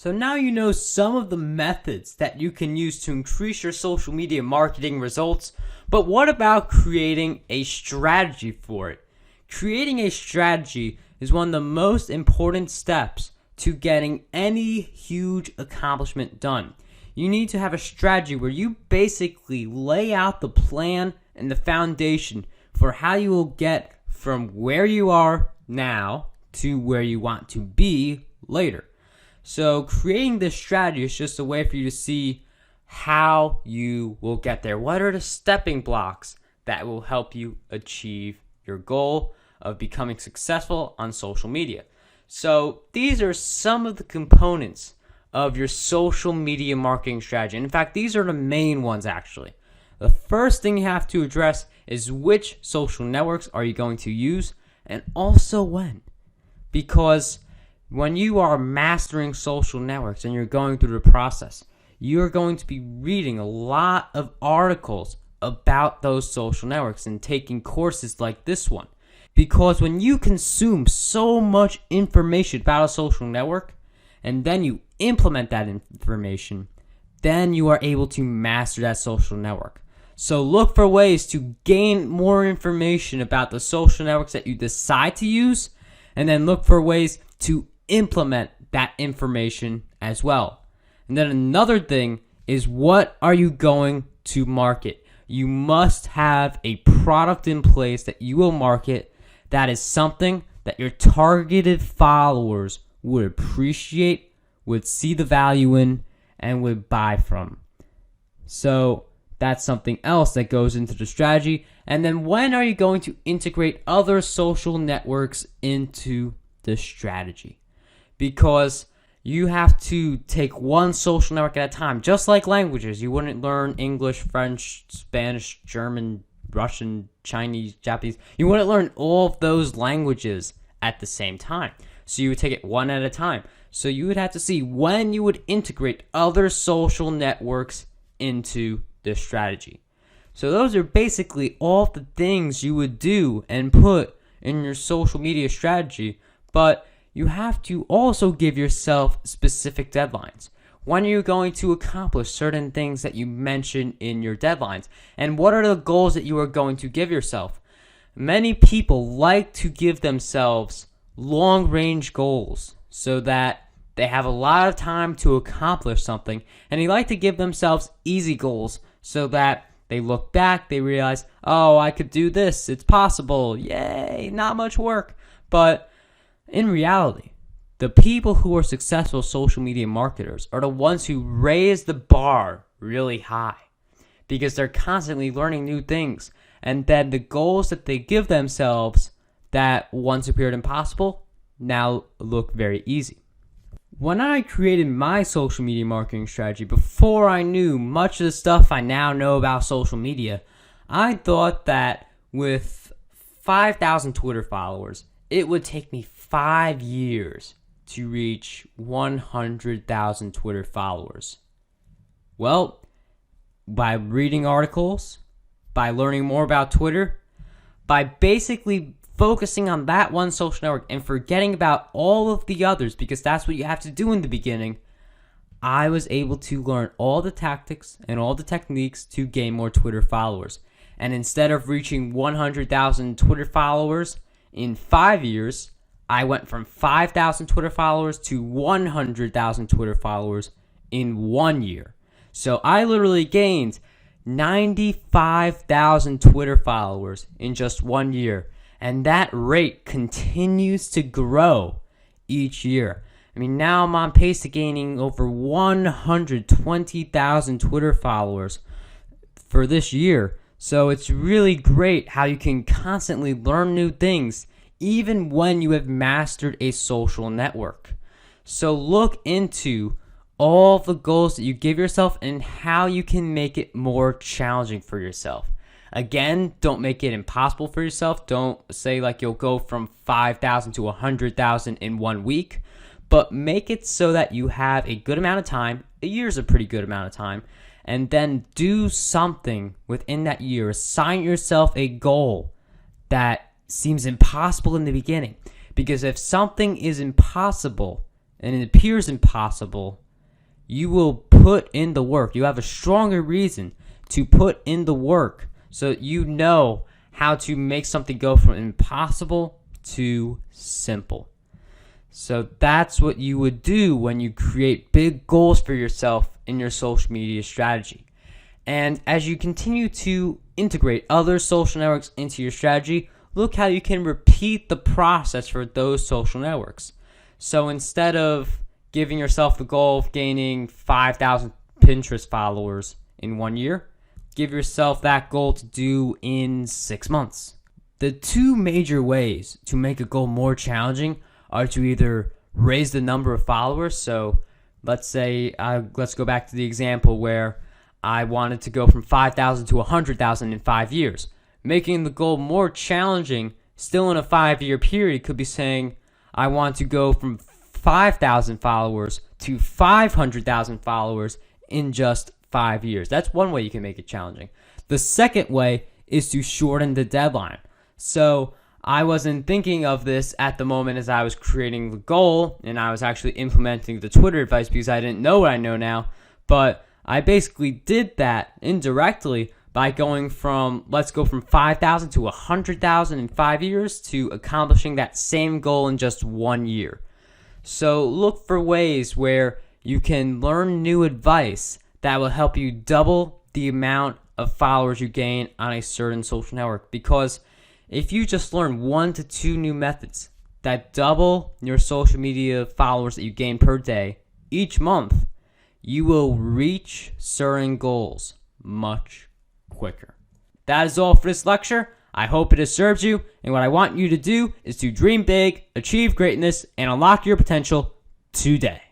So now you know some of the methods that you can use to increase your social media marketing results, but what about creating a strategy for it? Creating a strategy is one of the most important steps to getting any huge accomplishment done. You need to have a strategy where you basically lay out the plan and the foundation for how you will get from where you are now to where you want to be later. So creating this strategy is just a way for you to see how you will get there. What are the stepping blocks that will help you achieve your goal of becoming successful on social media? So these are some of the components of your social media marketing strategy. In fact, these are the main ones actually. The first thing you have to address is which social networks are you going to use and also when. Because when you are mastering social networks and you're going through the process, you're going to be reading a lot of articles about those social networks and taking courses like this one. Because when you consume so much information about a social network and then you implement that information, then you are able to master that social network. So look for ways to gain more information about the social networks that you decide to use, and then look for ways to implement that information as well. And then another thing is, what are you going to market? You must have a product in place that you will market that is something that your targeted followers would appreciate, would see the value in, and would buy from. So that's something else that goes into the strategy. And then when are you going to integrate other social networks into the strategy? Because you have to take one social network at a time. Just like languages, you wouldn't learn English, French, Spanish, German, Russian, Chinese, Japanese. You wouldn't learn all of those languages at the same time. So you would take it one at a time. So you would have to see when you would integrate other social networks into the strategy. So those are basically all the things you would do and put in your social media strategy. But you have to also give yourself specific deadlines. When are you going to accomplish certain things that you mentioned in your deadlines? And what are the goals that you are going to give yourself? Many people like to give themselves long-range goals so that they have a lot of time to accomplish something. And they like to give themselves easy goals so that they look back, they realize, oh, I could do this. It's possible. Yay, not much work. But in reality, the people who are successful social media marketers are the ones who raise the bar really high because they're constantly learning new things. And then the goals that they give themselves that once appeared impossible now look very easy. When I created my social media marketing strategy, before I knew much of the stuff I now know about social media, I thought that with 5,000 Twitter followers, it would take me 5 years to reach 100,000 Twitter followers. Well, by reading articles, by learning more about Twitter, by basically focusing on that one social network and forgetting about all of the others, because that's what you have to do in the beginning, I was able to learn all the tactics and all the techniques to gain more Twitter followers. And instead of reaching 100,000 Twitter followers in 5 years, I went from 5,000 Twitter followers to 100,000 Twitter followers in 1 year. So I literally gained 95,000 Twitter followers in just 1 year. And that rate continues to grow each year. I mean, now I'm on pace to gaining over 120,000 Twitter followers for this year. So it's really great how you can constantly learn new things even when you have mastered a social network. So look into all the goals that you give yourself and how you can make it more challenging for yourself. Again, don't make it impossible for yourself. Don't say like you'll go from 5,000 to 100,000 in 1 week, but make it so that you have a good amount of time. A year is a pretty good amount of time. And then do something within that year. Assign yourself a goal that seems impossible in the beginning. Because if something is impossible, and it appears impossible, you will put in the work. You have a stronger reason to put in the work so that you know how to make something go from impossible to simple. So that's what you would do when you create big goals for yourself in your social media strategy. And as you continue to integrate other social networks into your strategy, look how you can repeat the process for those social networks. So instead of giving yourself the goal of gaining 5,000 Pinterest followers in 1 year, give yourself that goal to do in 6 months. The two major ways to make a goal more challenging are to either raise the number of followers. So let's go back to the example where I wanted to go from 5,000 to 100,000 in 5 years. Making the goal more challenging still in a 5-year period could be saying I want to go from 5,000 followers to 500,000 followers in just 5 years. That's one way you can make it challenging. The second way is to shorten the deadline. So I wasn't thinking of this at the moment as I was creating the goal, and I was actually implementing the Twitter advice because I didn't know what I know now. But I basically did that indirectly by going from, let's go from 5,000 to 100,000 in 5 years to accomplishing that same goal in just 1 year. So look for ways where you can learn new advice that will help you double the amount of followers you gain on a certain social network. Because if you just learn 1 to 2 new methods that double your social media followers that you gain per day each month, you will reach certain goals much quicker. That is all for this lecture. I hope it has served you, and what I want you to do is to dream big, achieve greatness, and unlock your potential today.